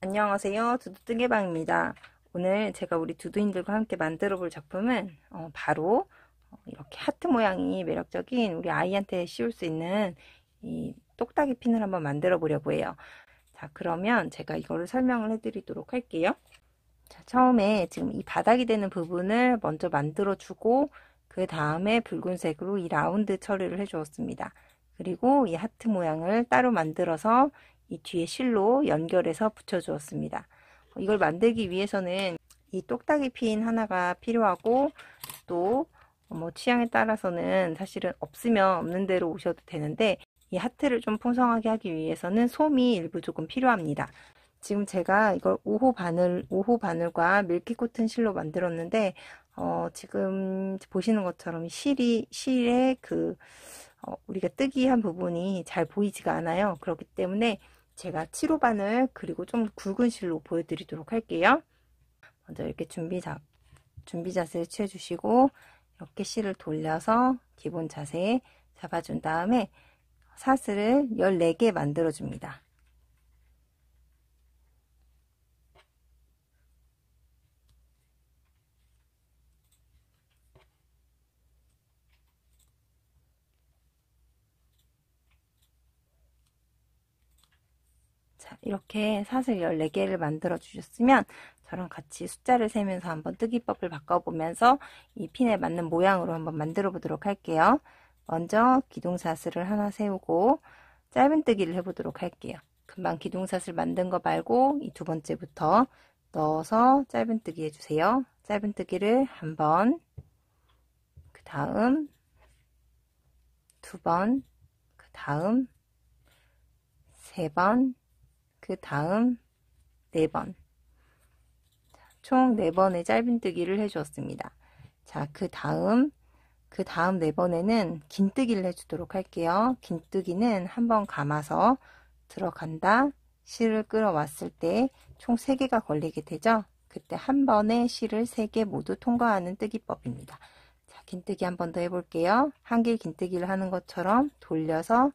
안녕하세요. 두두뜨개방입니다. 오늘 제가 우리 두두인들과 함께 만들어 볼 작품은 바로 이렇게 하트 모양이 매력적인 우리 아이한테 씌울 수 있는 이 똑딱이 핀을 한번 만들어 보려고 해요. 자, 그러면 제가 이거를 설명을 해 드리도록 할게요. 자, 처음에 지금 이 바닥이 되는 부분을 먼저 만들어 주고 그 다음에 붉은색으로 이 라운드 처리를 해 주었습니다. 그리고 이 하트 모양을 따로 만들어서 이 뒤에 실로 연결해서 붙여 주었습니다. 이걸 만들기 위해서는 이 똑딱이 핀 하나가 필요하고 또 뭐 취향에 따라서는 사실은 없으면 없는 대로 오셔도 되는데 이 하트를 좀 풍성하게 하기 위해서는 솜이 일부 조금 필요합니다. 지금 제가 이걸 5호 바늘과 밀키 코튼 실로 만들었는데 지금 보시는 것처럼 실의 우리가 뜨기한 부분이 잘 보이지가 않아요. 그렇기 때문에 제가 7호 바늘 그리고 좀 굵은 실로 보여드리도록 할게요. 먼저 이렇게 준비 자세를 취해주시고 이렇게 실을 돌려서 기본 자세에 잡아준 다음에 사슬을 14개 만들어줍니다. 자, 이렇게 사슬 14개를 만들어 주셨으면 저랑 같이 숫자를 세면서 한번 뜨기법을 바꿔보면서 이 핀에 맞는 모양으로 한번 만들어 보도록 할게요. 먼저 기둥사슬을 하나 세우고 짧은 뜨기를 해보도록 할게요. 금방 기둥사슬 만든 거 말고 이 두 번째부터 넣어서 짧은 뜨기 해주세요. 짧은 뜨기를 한 번, 그 다음 두 번, 그 다음 세 번, 그 다음 4번, 총 4번의 짧은뜨기를 해주었습니다. 자, 그 다음 4번에는 긴뜨기를 해주도록 할게요. 긴뜨기는 한번 감아서 들어간다, 실을 끌어왔을 때 총 3개가 걸리게 되죠. 그때 한 번에 실을 3개 모두 통과하는 뜨기법입니다. 자, 긴뜨기 한 번 더 해볼게요. 한길 긴뜨기를 하는 것처럼 돌려서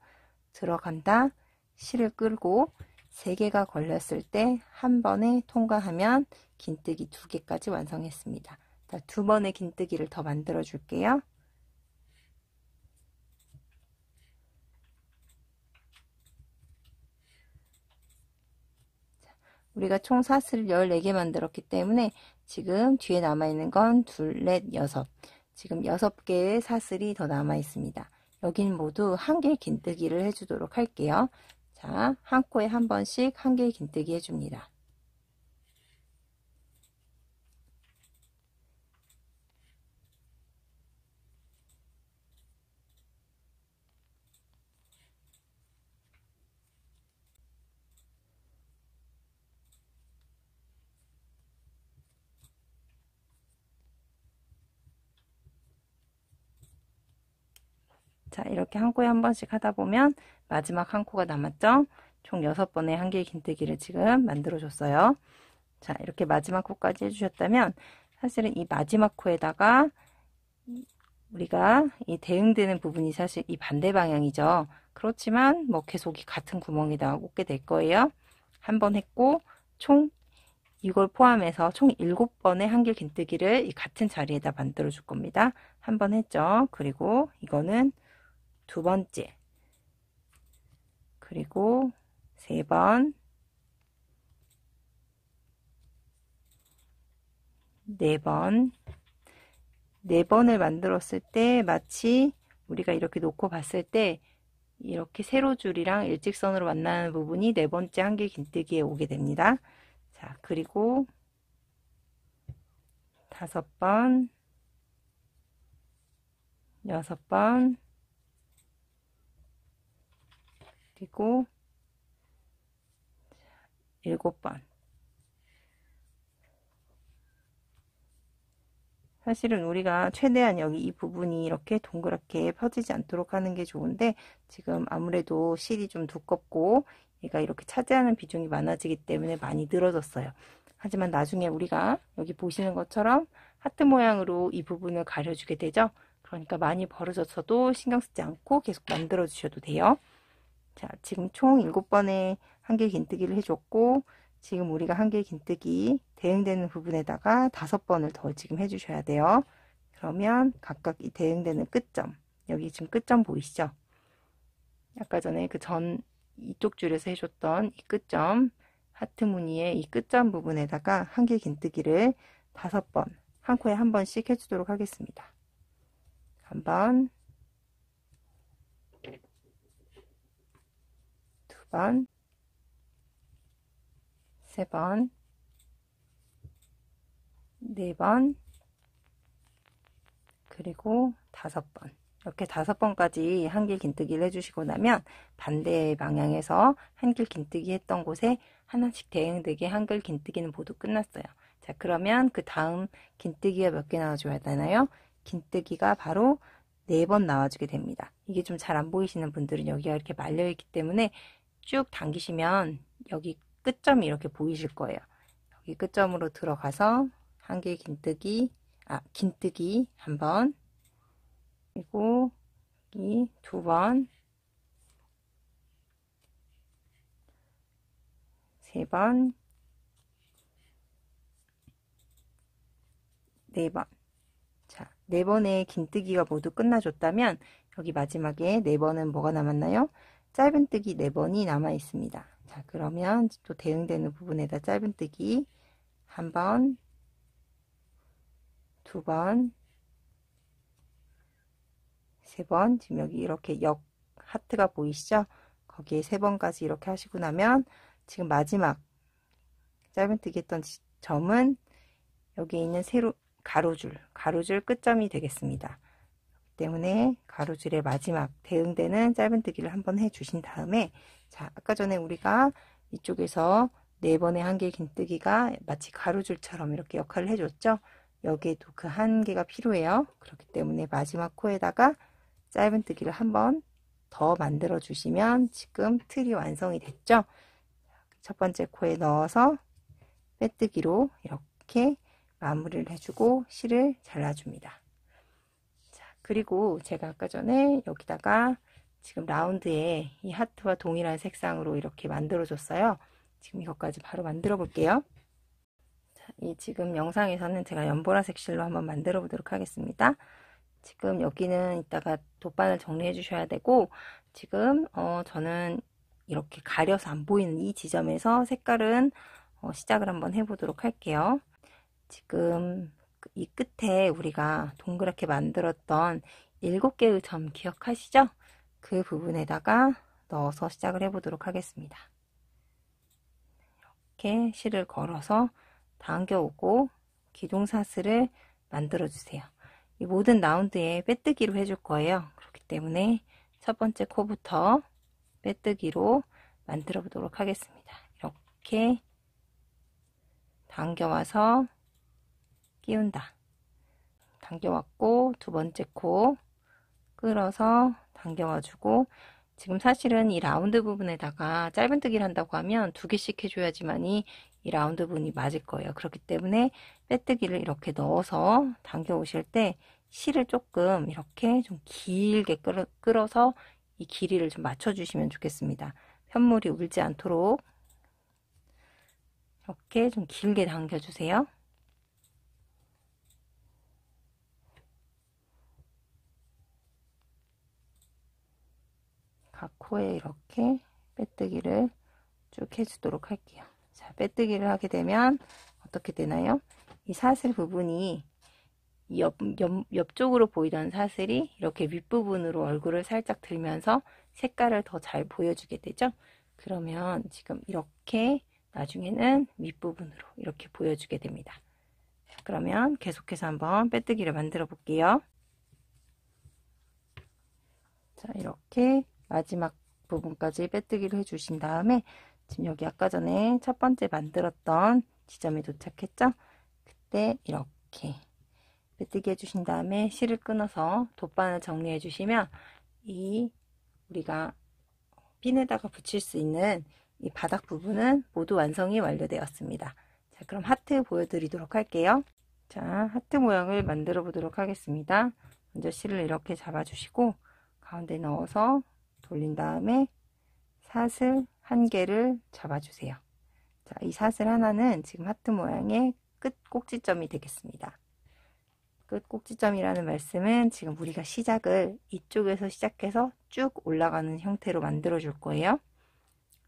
들어간다, 실을 끌고 3개가 걸렸을 때 한 번에 통과하면 긴뜨기 2개까지 완성했습니다. 자, 2번의 긴뜨기를 더 만들어 줄게요. 자, 우리가 총 사슬 14개 만들었기 때문에 지금 뒤에 남아있는 건 2, 4, 6. 지금 6개의 사슬이 더 남아 있습니다. 여긴 모두 한길 긴뜨기를 해주도록 할게요. 자, 한 코에 한 번씩 한길 긴뜨기 해줍니다. 자, 이렇게 한 코에 한 번씩 하다 보면 마지막 한 코가 남았죠? 총 6번의 한길 긴뜨기를 지금 만들어 줬어요. 자, 이렇게 마지막 코까지 해주셨다면 사실은 이 마지막 코에다가 우리가 이 대응되는 부분이 사실 이 반대 방향이죠. 그렇지만 뭐 계속 이 같은 구멍에다가 꽂게 될 거예요. 한 번 했고 총 이걸 포함해서 총 7번의 한길 긴뜨기를 이 같은 자리에다 만들어 줄 겁니다. 한 번 했죠. 그리고 이거는 2번째, 그리고 3번, 4번, 4번을 만들었을 때 마치 우리가 이렇게 놓고 봤을 때 이렇게 세로줄이랑 일직선으로 만나는 부분이 4번째 한길 긴뜨기에 오게 됩니다. 자, 그리고 5번, 6번, 그리고 7번. 사실은 우리가 최대한 여기 이 부분이 이렇게 동그랗게 펴지지 않도록 하는 게 좋은데 지금 아무래도 실이 좀 두껍고 얘가 이렇게 차지하는 비중이 많아지기 때문에 많이 늘어졌어요. 하지만 나중에 우리가 여기 보시는 것처럼 하트 모양으로 이 부분을 가려주게 되죠. 그러니까 많이 벌어졌어도 신경 쓰지 않고 계속 만들어 주셔도 돼요. 자, 지금 총 7번의 한길 긴뜨기를 해줬고 지금 우리가 한길 긴뜨기 대응되는 부분에다가 5번을 더 지금 해주셔야 돼요. 그러면 각각 이 대응되는 끝점, 여기 지금 끝점 보이시죠? 아까 전에 그 이쪽 줄에서 해줬던 이 끝점, 하트 무늬의 이 끝점 부분에다가 한길 긴뜨기를 5번, 한 코에 한 번씩 해주도록 하겠습니다. 한 번, 2번, 3번, 4번, 그리고 5번. 이렇게 5번까지 한길 긴뜨기를 해주시고 나면 반대 방향에서 한길 긴뜨기 했던 곳에 하나씩 대응되게 한길 긴뜨기는 모두 끝났어요. 자, 그러면 그 다음 긴뜨기가 몇 개 나와줘야 되나요? 긴뜨기가 바로 4번 나와주게 됩니다. 이게 좀 잘 안 보이시는 분들은 여기가 이렇게 말려있기 때문에 쭉 당기시면 여기 끝점이 이렇게 보이실 거예요. 여기 끝점으로 들어가서 한길 긴뜨기, 긴뜨기 한 번, 그리고 여기 2번, 3번, 4번. 자, 4번의 긴뜨기가 모두 끝나줬다면 여기 마지막에 4번은 뭐가 남았나요? 짧은뜨기 4번이 남아 있습니다. 자, 그러면 또 대응되는 부분에다 짧은뜨기 한 번, 2번, 3번, 지금 여기 이렇게 하트가 보이시죠? 거기에 3번까지 이렇게 하시고 나면 지금 마지막 짧은뜨기 했던 점은 여기에 있는 가로줄 끝점이 되겠습니다. 그렇기 때문에 가로줄의 마지막 대응되는 짧은뜨기를 한번 해주신 다음에, 자, 아까 전에 우리가 이쪽에서 4번의 한길 긴뜨기가 마치 가로줄처럼 이렇게 역할을 해줬죠? 여기에도 그 한 개가 필요해요. 그렇기 때문에 마지막 코에다가 짧은뜨기를 한번 더 만들어 주시면 지금 틀이 완성이 됐죠? 첫 번째 코에 넣어서 빼뜨기로 이렇게 마무리를 해주고 실을 잘라줍니다. 자, 그리고 제가 아까 전에 여기다가 지금 라운드에 이 하트와 동일한 색상으로 이렇게 만들어 줬어요. 지금 이것까지 바로 만들어 볼게요. 자, 이 지금 영상에서는 제가 연보라색 실로 한번 만들어 보도록 하겠습니다. 지금 여기는 이따가 돗바늘 정리해 주셔야 되고, 지금 저는 이렇게 가려서 안 보이는 이 지점에서 색깔은 시작을 한번 해보도록 할게요. 지금 이 끝에 우리가 동그랗게 만들었던 7개의 점 기억하시죠? 그 부분에다가 넣어서 시작을 해보도록 하겠습니다. 이렇게 실을 걸어서 당겨오고 기둥사슬을 만들어 주세요. 이 모든 라운드에 빼뜨기로 해줄 거예요. 그렇기 때문에 첫 번째 코부터 빼뜨기로 만들어 보도록 하겠습니다. 이렇게 당겨와서 끼운다. 당겨왔고, 두 번째 코 끌어서 당겨와주고, 지금 사실은 이 라운드 부분에다가 짧은뜨기를 한다고 하면 2개씩 해줘야지만이 이 라운드 부분이 맞을 거예요. 그렇기 때문에 빼뜨기를 이렇게 넣어서 당겨 오실 때 실을 조금 이렇게 좀 길게 끌어서 이 길이를 좀 맞춰주시면 좋겠습니다. 편물이 울지 않도록 이렇게 좀 길게 당겨주세요. 각 코에 이렇게 빼뜨기를 쭉 해주도록 할게요. 자, 빼뜨기를 하게 되면 어떻게 되나요? 이 사슬 부분이 옆쪽으로 보이던 사슬이 이렇게 윗부분으로 얼굴을 살짝 들면서 색깔을 더 잘 보여주게 되죠. 그러면 지금 이렇게 나중에는 윗부분으로 이렇게 보여주게 됩니다. 그러면 계속해서 한번 빼뜨기를 만들어 볼게요. 자, 이렇게 마지막 부분까지 빼뜨기를 해주신 다음에 지금 여기 아까 전에 첫 번째 만들었던 지점에 도착했죠? 그때 이렇게 빼뜨기 해주신 다음에 실을 끊어서 돗바늘 정리해 주시면 이 우리가 핀에다가 붙일 수 있는 이 바닥 부분은 모두 완성이 완료되었습니다. 자, 그럼 하트 보여드리도록 할게요. 자, 하트 모양을 만들어 보도록 하겠습니다. 먼저 실을 이렇게 잡아주시고 가운데 넣어서 돌린 다음에 사슬 1개를 잡아주세요. 자, 이 사슬 하나는 지금 하트 모양의 끝 꼭지점이 되겠습니다. 끝 꼭지점이라는 말씀은 지금 우리가 시작을 이쪽에서 시작해서 쭉 올라가는 형태로 만들어 줄 거예요.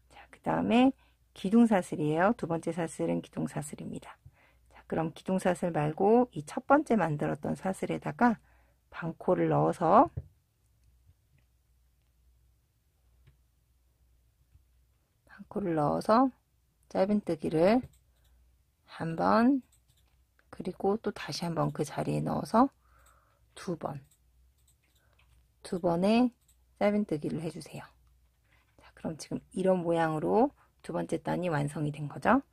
자, 그 다음에 기둥사슬이에요. 두 번째 사슬은 기둥사슬입니다. 자, 그럼 기둥사슬 말고 이 첫 번째 만들었던 사슬에다가 반코를 넣어서 짧은뜨기를 한 번, 그리고 또 다시 한번 그 자리에 넣어서 두 번의 짧은뜨기를 해주세요. 자, 그럼 지금 이런 모양으로 두 번째 단이 완성이 된 거죠.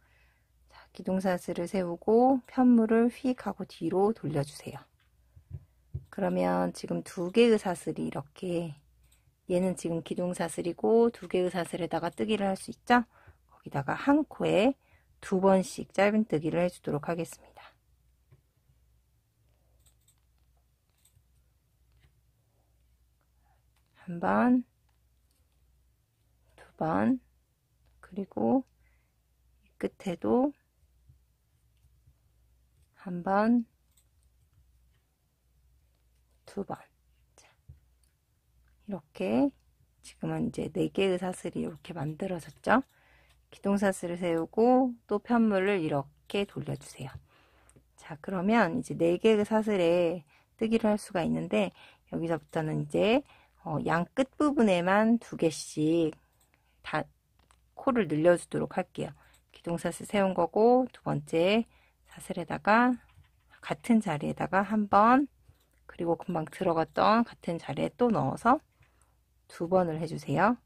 자, 기둥사슬을 세우고 편물을 휙 하고 뒤로 돌려주세요. 그러면 지금 두 개의 사슬이 이렇게, 얘는 지금 기둥사슬이고 두 개의 사슬에다가 뜨기를 할 수 있죠. 거기다가 한 코에 두 번씩 짧은뜨기를 해주도록 하겠습니다. 한 번, 두 번, 그리고 이 끝에도 한 번, 두 번. 자, 이렇게 지금은 이제 4개의 사슬이 이렇게 만들어졌죠. 기둥사슬을 세우고 또 편물을 이렇게 돌려주세요. 자, 그러면 이제 4개의 사슬에 뜨기를 할 수가 있는데, 여기서부터는 이제 양 끝 부분에만 2개씩 다 코를 늘려주도록 할게요. 기둥사슬 세운 거고, 두 번째 사슬에다가 같은 자리에다가 한 번, 그리고 금방 들어갔던 같은 자리에 또 넣어서 두 번을 해주세요.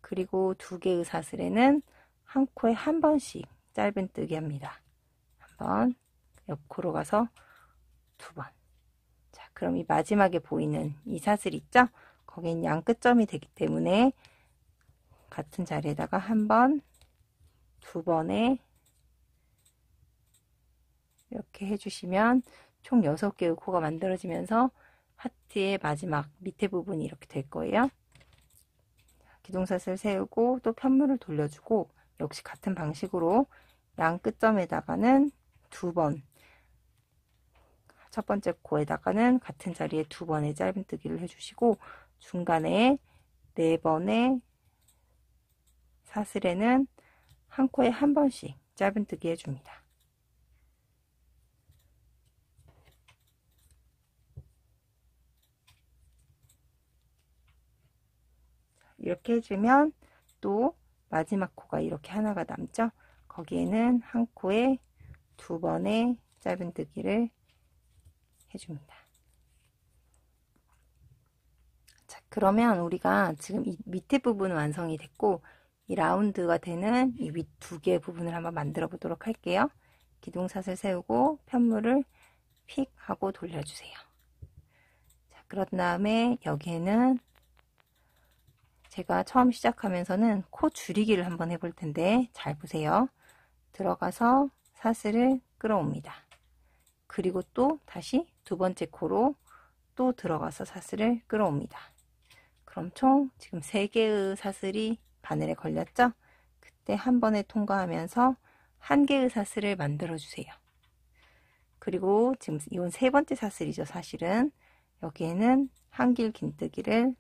그리고 2개의 사슬에는 한 코에 한 번씩 짧은뜨기 합니다. 한 번, 옆코로 가서 두 번. 자, 그럼 이 마지막에 보이는 이 사슬 있죠? 거긴 양 끝점이 되기 때문에 같은 자리에다가 한 번, 두 번에 이렇게 해주시면 총 6개의 코가 만들어지면서 하트의 마지막 밑에 부분이 이렇게 될 거예요. 기둥사슬 세우고 또 편물을 돌려주고, 역시 같은 방식으로 양 끝점에다가는 두 번, 첫 번째 코에다가는 같은 자리에 두 번의 짧은뜨기를 해주시고, 중간에 4번의 사슬에는 한 코에 한 번씩 짧은뜨기 해줍니다. 이렇게 해주면 또 마지막 코가 이렇게 하나가 남죠. 거기에는 한 코에 두 번의 짧은뜨기를 해줍니다. 자, 그러면 우리가 지금 이 밑에 부분은 완성이 됐고, 이 라운드가 되는 이 윗 2개 부분을 한번 만들어 보도록 할게요. 기둥사슬 세우고 편물을 픽 하고 돌려주세요. 자, 그런 다음에 여기에는 제가 처음 시작하면서는 코 줄이기를 한번 해볼 텐데, 잘 보세요. 들어가서 사슬을 끌어옵니다. 그리고 또 다시 두 번째 코로 또 들어가서 사슬을 끌어옵니다. 그럼 총 지금 3개의 사슬이 바늘에 걸렸죠? 그때 한 번에 통과하면서 1개의 사슬을 만들어 주세요. 그리고 지금 이건 3번째 사슬이죠. 사실은 여기에는 한길 긴뜨기를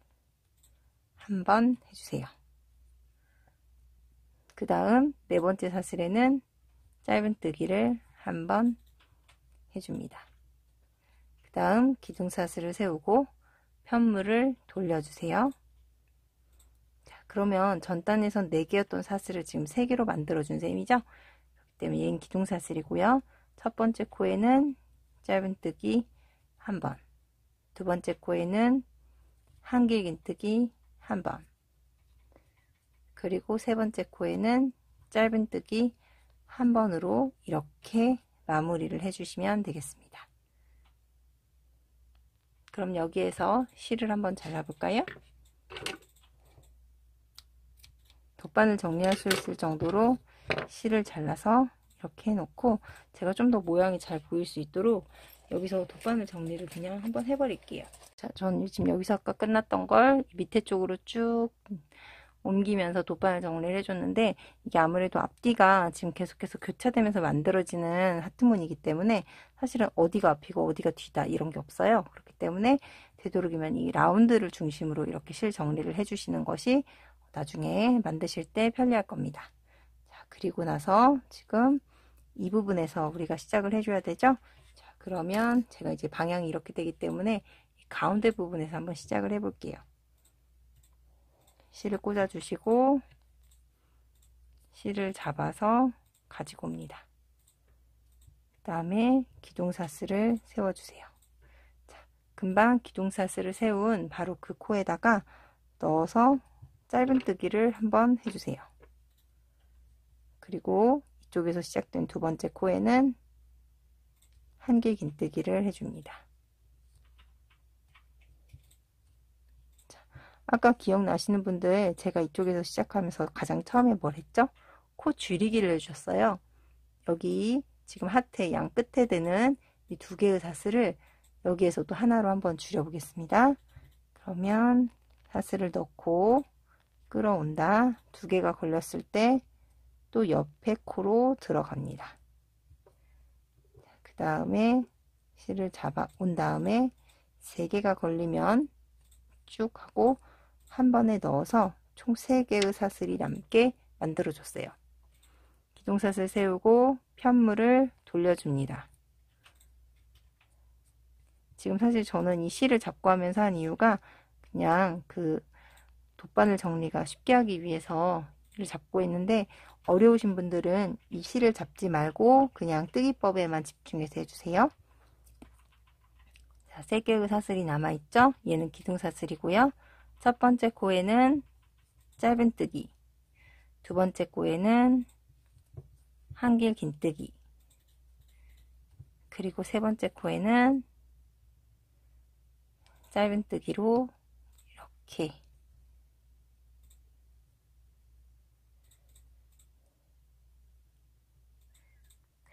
한 번 해주세요. 그 다음 4번째 사슬에는 짧은뜨기를 한 번 해줍니다. 그 다음 기둥사슬을 세우고 편물을 돌려주세요. 자, 그러면 전 단에선 4개였던 사슬을 지금 3개로 만들어준 셈이죠. 그렇기 때문에 얘는 기둥사슬이고요. 첫 번째 코에는 짧은뜨기 한 번, 두 번째 코에는 한길 긴뜨기 한 번, 그리고 세 번째 코에는 짧은뜨기 한 번으로 이렇게 마무리를 해주시면 되겠습니다. 그럼 여기에서 실을 한번 잘라볼까요? 돗바늘 정리할 수 있을 정도로 실을 잘라서 이렇게 해놓고, 제가 좀 더 모양이 잘 보일 수 있도록 여기서 돗바늘 정리를 그냥 한번 해버릴게요. 자, 전 지금 여기서 아까 끝났던 걸 밑에 쪽으로 쭉 옮기면서 돗바늘 정리를 해줬는데, 이게 아무래도 앞뒤가 지금 계속해서 교차되면서 만들어지는 하트문이기 때문에 사실은 어디가 앞이고 어디가 뒤다 이런 게 없어요. 그렇기 때문에 되도록이면 이 라운드를 중심으로 이렇게 실 정리를 해주시는 것이 나중에 만드실 때 편리할 겁니다. 자, 그리고 나서 지금 이 부분에서 우리가 시작을 해줘야 되죠. 자, 그러면 제가 이제 방향이 이렇게 되기 때문에 이 가운데 부분에서 한번 시작을 해 볼게요. 실을 꽂아 주시고 실을 잡아서 가지고 옵니다. 그 다음에 기둥사슬을 세워 주세요. 자, 금방 기둥사슬을 세운 바로 그 코에다가 넣어서 짧은뜨기를 한번 해주세요. 그리고 이쪽에서 시작된 두 번째 코에는 한길 긴뜨기를 해줍니다. 아까 기억나시는 분들, 제가 이쪽에서 시작하면서 가장 처음에 뭘 했죠? 코 줄이기를 해주셨어요. 여기 지금 하트의 양 끝에 되는 이 두 개의 사슬을 여기에서도 하나로 한번 줄여 보겠습니다. 그러면 사슬을 넣고 끌어온다. 두 개가 걸렸을 때 또 옆에 코로 들어갑니다. 그 다음에 실을 잡아 온 다음에 세 개가 걸리면 쭉 하고 한 번에 넣어서 총 3개의 사슬이 남게 만들어 줬어요. 기둥사슬 세우고 편물을 돌려줍니다. 지금 사실 저는 이 실을 잡고 하면서 한 이유가 그냥 그 돗바늘 정리가 쉽게 하기 위해서 실을 잡고 있는데, 어려우신 분들은 이 실을 잡지 말고 그냥 뜨기법에만 집중해서 해주세요. 자, 3개의 사슬이 남아있죠? 얘는 기둥사슬이고요. 첫 번째 코에는 짧은뜨기, 두 번째 코에는 한길 긴뜨기, 그리고 세 번째 코에는 짧은뜨기로 이렇게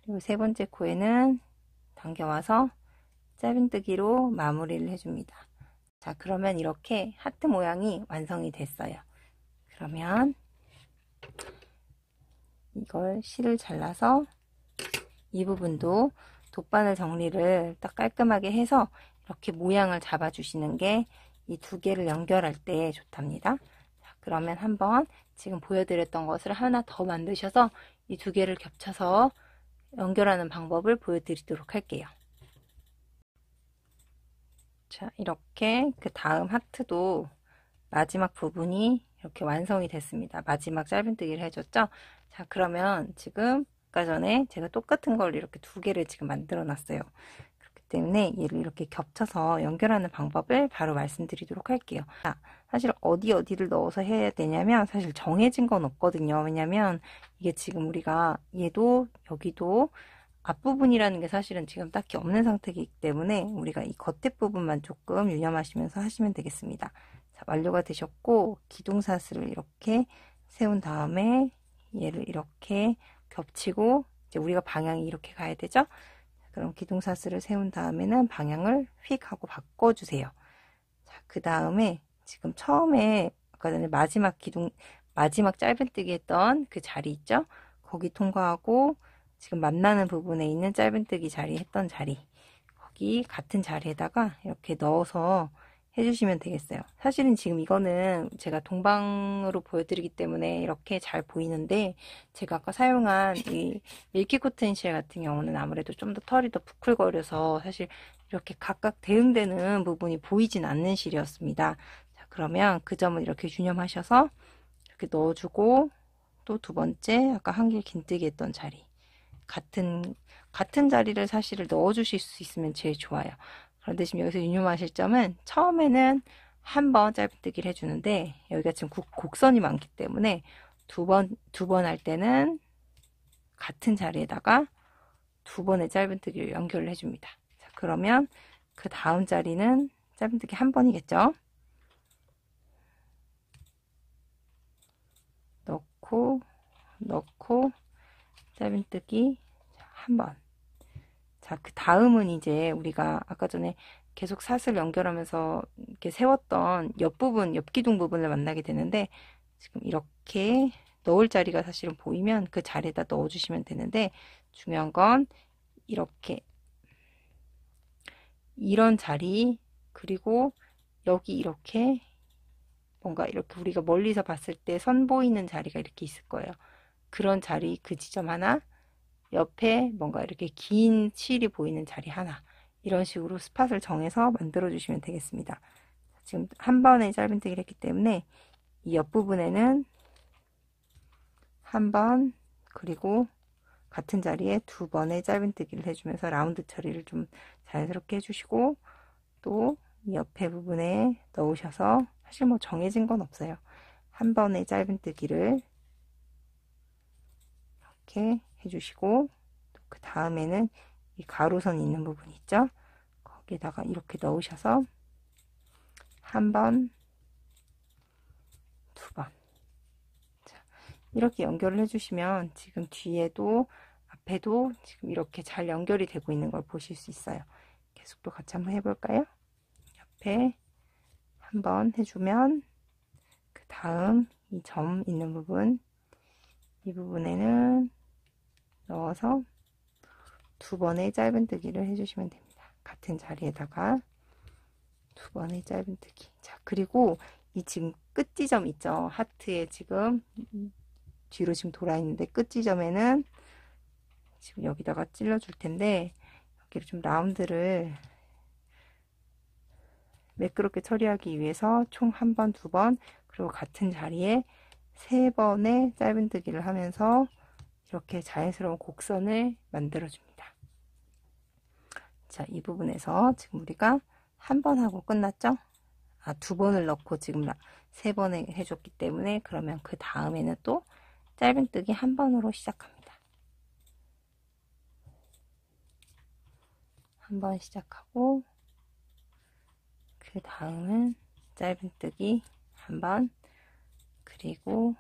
그리고 세 번째 코에는 당겨와서 짧은뜨기로 마무리를 해줍니다. 자, 그러면 이렇게 하트 모양이 완성이 됐어요. 그러면 이걸 실을 잘라서 이 부분도 돗바늘 정리를 딱 깔끔하게 해서 이렇게 모양을 잡아 주시는 게 이 두 개를 연결할 때 좋답니다. 자, 그러면 한번 지금 보여드렸던 것을 하나 더 만드셔서 이 두 개를 겹쳐서 연결하는 방법을 보여드리도록 할게요. 자, 이렇게 그 다음 하트도 마지막 부분이 이렇게 완성이 됐습니다. 마지막 짧은뜨기를 해줬죠. 자, 그러면 지금 아까 전에 제가 똑같은 걸 이렇게 두 개를 지금 만들어 놨어요. 그렇기 때문에 얘를 이렇게 겹쳐서 연결하는 방법을 바로 말씀드리도록 할게요. 자, 사실 어디를 넣어서 해야 되냐면 사실 정해진 건 없거든요. 왜냐면 이게 지금 우리가 얘도 여기도 앞부분이라는 게 사실은 지금 딱히 없는 상태이기 때문에 우리가 이 겉에 부분만 조금 유념하시면서 하시면 되겠습니다. 자, 완료가 되셨고 기둥사슬을 이렇게 세운 다음에 얘를 이렇게 겹치고 이제 우리가 방향이 이렇게 가야 되죠. 그럼 기둥사슬을 세운 다음에는 방향을 휙 하고 바꿔주세요. 자, 그 다음에 지금 처음에 아까 전에 마지막 짧은뜨기 했던 그 자리 있죠. 거기 통과하고 지금 만나는 부분에 있는 짧은뜨기 자리 했던 자리, 거기 같은 자리에다가 이렇게 넣어서 해주시면 되겠어요. 사실은 지금 이거는 제가 동방으로 보여드리기 때문에 이렇게 잘 보이는데, 제가 아까 사용한 이 밀키 코튼 실 같은 경우는 아무래도 좀 더 털이 더 부클거려서 사실 이렇게 각각 대응되는 부분이 보이진 않는 실이었습니다. 자, 그러면 그 점은 이렇게 유념하셔서 이렇게 넣어주고, 또 두 번째 아까 한길 긴뜨기 했던 자리 같은 자리를 사실 넣어주실 수 있으면 제일 좋아요. 그런데 지금 여기서 유념하실 점은 처음에는 한 번 짧은뜨기를 해주는데 여기가 지금 곡선이 많기 때문에 두 번 할 때는 같은 자리에다가 두 번의 짧은뜨기를 연결을 해줍니다. 자, 그러면 그 다음 자리는 짧은뜨기 한 번이겠죠. 넣고 짧은뜨기 한 번. 자, 그 다음은 이제 우리가 아까 전에 계속 사슬 연결하면서 이렇게 세웠던 옆기둥 부분을 만나게 되는데, 지금 이렇게 넣을 자리가 사실은 보이면 그 자리에다 넣어주시면 되는데, 중요한 건 이렇게 이런 자리, 그리고 여기 이렇게 뭔가 이렇게 우리가 멀리서 봤을 때 선 보이는 자리가 이렇게 있을 거예요. 그런 자리, 그 지점 하나, 옆에 뭔가 이렇게 긴 실이 보이는 자리 하나, 이런 식으로 스팟을 정해서 만들어 주시면 되겠습니다. 지금 한 번에 짧은뜨기를 했기 때문에 이 옆부분에는 한 번, 그리고 같은 자리에 두 번의 짧은뜨기를 해주면서 라운드 처리를 좀 자연스럽게 해주시고, 또 이 옆에 부분에 넣으셔서, 사실 뭐 정해진 건 없어요. 한 번의 짧은뜨기를 이렇게 해주시고, 그 다음에는 이 가로선 있는 부분 있죠? 거기에다가 이렇게 넣으셔서 한 번, 두 번. 자, 이렇게 연결을 해주시면 지금 뒤에도 앞에도 지금 이렇게 잘 연결이 되고 있는 걸 보실 수 있어요. 계속 또 같이 한번 해볼까요? 옆에 한번 해주면, 그 다음 이 점 있는 부분, 이 부분에는 넣어서 두 번의 짧은뜨기를 해주시면 됩니다. 같은 자리에다가 두 번의 짧은뜨기. 자, 그리고 이 지금 끝 지점 있죠? 하트에 지금 뒤로 지금 돌아 있는데, 끝 지점에는 지금 여기다가 찔러 줄 텐데, 여기를 좀 라운드를 매끄럽게 처리하기 위해서 총 한 번, 두 번, 그리고 같은 자리에 세 번의 짧은뜨기를 하면서 이렇게 자연스러운 곡선을 만들어 줍니다. 자, 이 부분에서 지금 우리가 한 번 하고 끝났죠? 아, 두 번을 넣고 지금 세 번에 해줬기 때문에, 그러면 그 다음에는 또 짧은뜨기 한 번으로 시작합니다. 한 번 시작하고, 그 다음은 짧은뜨기 한 번, 그리고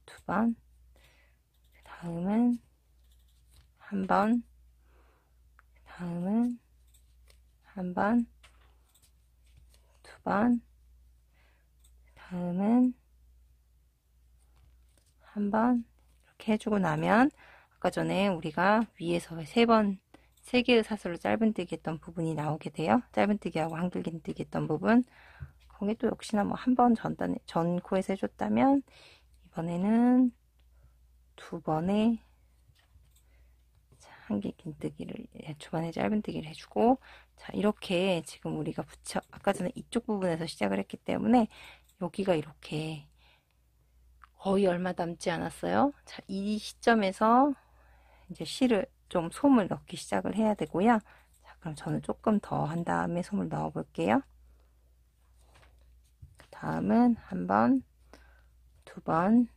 두 번, 그 다음은 한 번, 그 다음은 한 번, 두 번, 그 다음은 한 번, 이렇게 해주고 나면, 아까 전에 우리가 위에서 세 개의 사슬로 짧은뜨기 했던 부분이 나오게 돼요. 짧은뜨기하고 한길긴뜨기 했던 부분. 거기 또 역시나 뭐 한 번 전 코에서 해줬다면, 이번에는 두 번의 한길긴뜨기를, 초반에 짧은뜨기를 해주고, 자, 이렇게 지금 우리가 아까 전에 이쪽 부분에서 시작을 했기 때문에 여기가 이렇게 거의 얼마 남지 않았어요. 자, 이 시점에서 이제 실을 좀 솜을 넣기 시작을 해야 되고요. 자, 그럼 저는 조금 더 한 다음에 솜을 넣어 볼게요. 그 다음은 한 번, 두 번.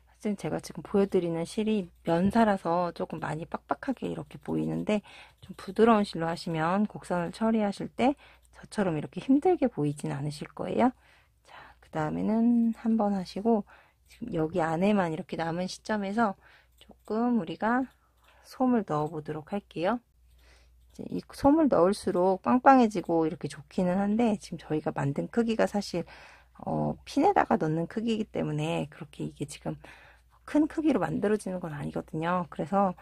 사실 제가 지금 보여드리는 실이 면사라서 조금 많이 빡빡하게 이렇게 보이는데, 좀 부드러운 실로 하시면 곡선을 처리하실 때 저처럼 이렇게 힘들게 보이진 않으실 거예요. 자, 그 다음에는 한 번 하시고, 지금 여기 안에만 이렇게 남은 시점에서 조금 우리가 솜을 넣어 보도록 할게요. 이제 이 솜을 넣을수록 빵빵해지고 이렇게 좋기는 한데, 지금 저희가 만든 크기가 사실 핀에다가 넣는 크기이기 때문에 그렇게 이게 지금 큰 크기로 만들어지는 건 아니거든요. 그래서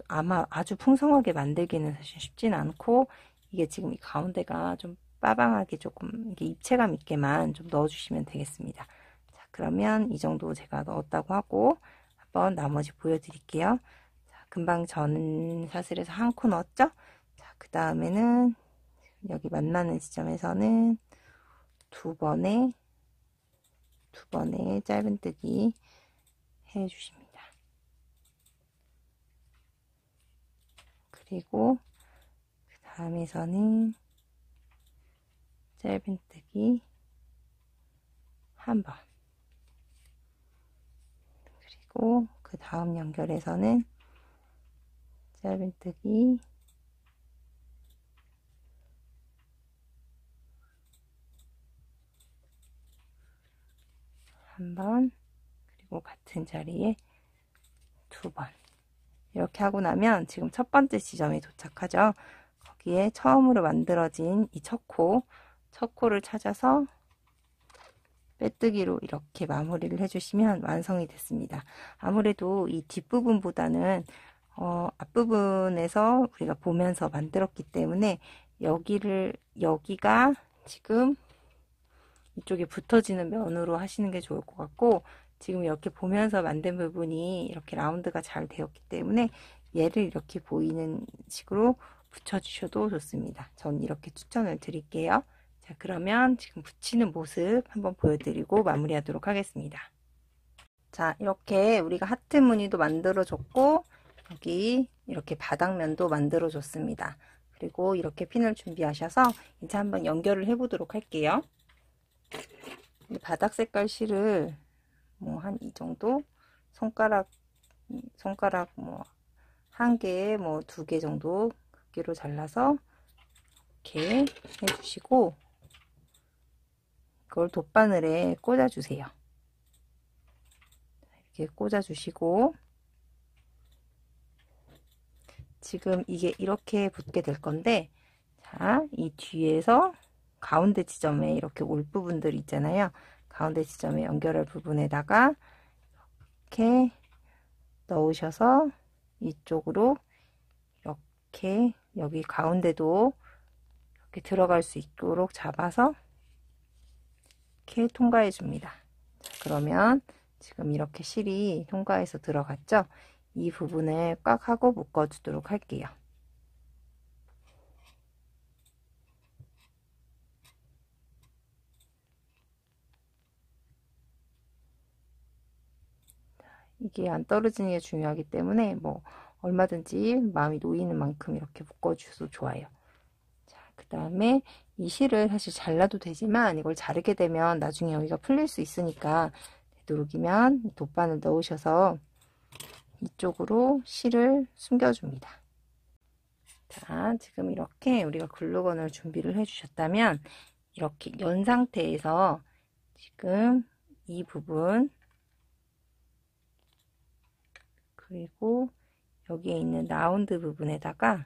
아마 아주 풍성하게 만들기는 사실 쉽진 않고, 이게 지금 이 가운데가 좀 빠방하게 조금 이게 입체감 있게만 좀 넣어주시면 되겠습니다. 자, 그러면 이 정도 제가 넣었다고 하고 한번 나머지 보여드릴게요. 자, 금방 전 사슬에서 한 코 넣었죠? 자, 그 다음에는 여기 만나는 지점에서는 두 번의 짧은뜨기 해주십니다. 그리고 그 다음에서는 짧은뜨기 한 번, 그리고 그 다음 연결에서는 짧은뜨기 한 번, 그리고 같은 자리에 두 번. 이렇게 하고 나면 지금 첫 번째 지점에 도착하죠. 거기에 처음으로 만들어진 이 첫 코를 찾아서 빼뜨기로 이렇게 마무리를 해주시면 완성이 됐습니다. 아무래도 이 뒷부분보다는 앞부분에서 우리가 보면서 만들었기 때문에 여기가 지금 이쪽에 붙어지는 면으로 하시는 게 좋을 것 같고, 지금 이렇게 보면서 만든 부분이 이렇게 라운드가 잘 되었기 때문에 얘를 이렇게 보이는 식으로 붙여주셔도 좋습니다. 전 이렇게 추천을 드릴게요. 자, 그러면 지금 붙이는 모습 한번 보여드리고 마무리하도록 하겠습니다. 자, 이렇게 우리가 하트 무늬도 만들어 줬고, 여기 이렇게 바닥면도 만들어 줬습니다. 그리고 이렇게 핀을 준비하셔서 이제 한번 연결을 해 보도록 할게요. 바닥 색깔 실을 뭐 한 이 정도, 손가락 뭐 한 개에 뭐 2개 정도 크기로 잘라서 이렇게 해주시고, 이걸 돗바늘에 꽂아주세요. 이렇게 꽂아주시고, 지금 이게 이렇게 붙게 될 건데, 자, 이 뒤에서 가운데 지점에 이렇게 올 부분들 있잖아요. 가운데 지점에 연결할 부분에다가 이렇게 넣으셔서 이쪽으로 이렇게 여기 가운데도 이렇게 들어갈 수 있도록 잡아서 이렇게 통과해 줍니다. 자, 그러면 지금 이렇게 실이 통과해서 들어갔죠? 이 부분을 꽉 하고 묶어 주도록 할게요. 이게 안 떨어지는 게 중요하기 때문에 뭐 얼마든지 마음이 놓이는 만큼 이렇게 묶어 주셔도 좋아요. 자, 그 다음에 이 실을 사실 잘라도 되지만 이걸 자르게 되면 나중에 여기가 풀릴 수 있으니까 되도록이면 돗바늘 넣으셔서 이쪽으로 실을 숨겨줍니다. 자, 지금 이렇게 우리가 글루건을 준비를 해 주셨다면 이렇게 연 상태에서 지금 이 부분, 그리고 여기에 있는 라운드 부분에다가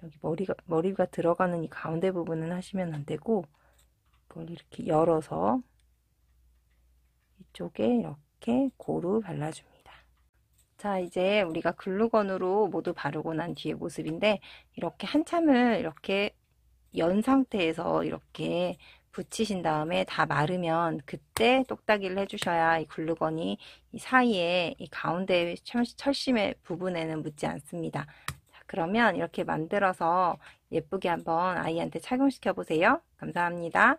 여기 머리가 들어가는 이 가운데 부분은 하시면 안 되고, 이걸 이렇게 열어서 이쪽에 이렇게 고루 발라줍니다. 자, 이제 우리가 글루건으로 모두 바르고 난 뒤의 모습인데, 이렇게 한참을 이렇게 연 상태에서 이렇게 붙이신 다음에 다 마르면 그때 똑딱이를 해주셔야 이 글루건이 이 사이에 이 가운데 철심의 부분에는 묻지 않습니다. 자, 그러면 이렇게 만들어서 예쁘게 한번 아이한테 착용시켜 보세요. 감사합니다.